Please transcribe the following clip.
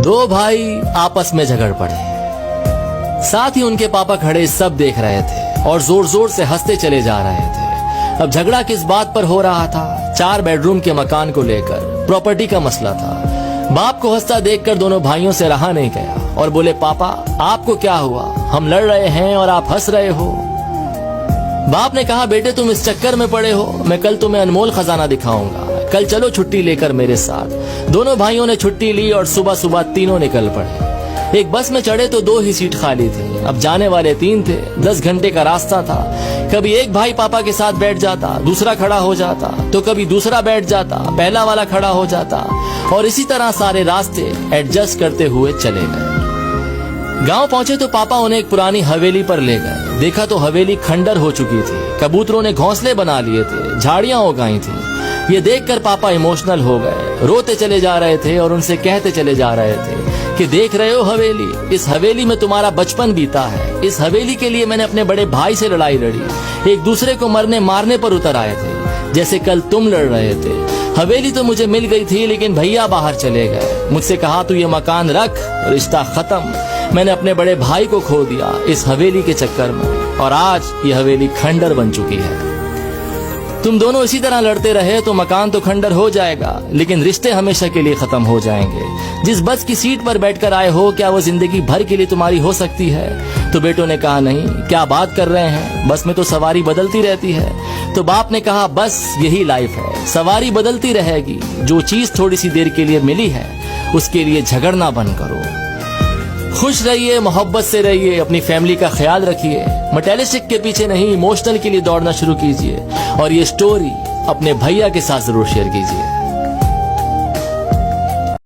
दो भाई आपस में झगड़ पड़े। साथ ही उनके पापा खड़े सब देख रहे थे और जोर जोर से हंसते चले जा रहे थे। अब झगड़ा किस बात पर हो रहा था? 4 बेडरूम के मकान को लेकर प्रॉपर्टी का मसला था। बाप को हंसता देखकर दोनों भाइयों से रहा नहीं गया और बोले, पापा आपको क्या हुआ? हम लड़ रहे हैं और आप हंस रहे हो। बाप ने कहा, बेटे तुम इस चक्कर में पड़े हो, मैं कल तुम्हें अनमोल खजाना दिखाऊंगा, कल चलो छुट्टी लेकर मेरे साथ। दोनों भाइयों ने छुट्टी ली और सुबह सुबह तीनों निकल पड़े। एक बस में चढ़े तो 2 ही सीट खाली थी। अब जाने वाले 3 थे। 10 घंटे का रास्ता था। कभी एक भाई पापा के साथ बैठ जाता, दूसरा खड़ा हो जाता, तो कभी दूसरा बैठ जाता, पहला वाला खड़ा हो जाता, और इसी तरह सारे रास्ते एडजस्ट करते हुए चले गए। गांव पहुंचे तो पापा उन्हें एक पुरानी हवेली पर ले गए। देखा तो हवेली खंडर हो चुकी थी। कबूतरों ने घोंसले बना लिए थे, झाड़ियां उगाई थी। ये देखकर पापा इमोशनल हो गए, रोते चले जा रहे थे और उनसे कहते चले जा रहे थे कि देख रहे हो हवेली, इस हवेली में तुम्हारा बचपन बीता है। इस हवेली के लिए मैंने अपने बड़े भाई से लड़ाई लड़ी। एक दूसरे को मरने मारने पर उतर आए थे, जैसे कल तुम लड़ रहे थे। हवेली तो मुझे मिल गई थी, लेकिन भैया बाहर चले गए। मुझसे कहा तू ये मकान रख, रिश्ता खत्म। मैंने अपने बड़े भाई को खो दिया इस हवेली के चक्कर में, और आज ये हवेली खंडर बन चुकी है। तुम दोनों इसी तरह लड़ते रहे तो मकान तो खंडर हो जाएगा, लेकिन रिश्ते हमेशा के लिए खत्म हो जाएंगे। जिस बस की सीट पर बैठकर आए हो, क्या वो जिंदगी भर के लिए तुम्हारी हो सकती है? तो बेटों ने कहा, नहीं, क्या बात कर रहे हैं, बस में तो सवारी बदलती रहती है। तो बाप ने कहा, बस यही लाइफ है, सवारी बदलती रहेगी। जो चीज थोड़ी सी देर के लिए मिली है, उसके लिए झगड़ना बंद करो। खुश रहिए, मोहब्बत से रहिए, अपनी फैमिली का ख्याल रखिए। मटेरियलिस्टिक के पीछे नहीं, इमोशनल के लिए दौड़ना शुरू कीजिए। और ये स्टोरी अपने भैया के साथ जरूर शेयर कीजिए।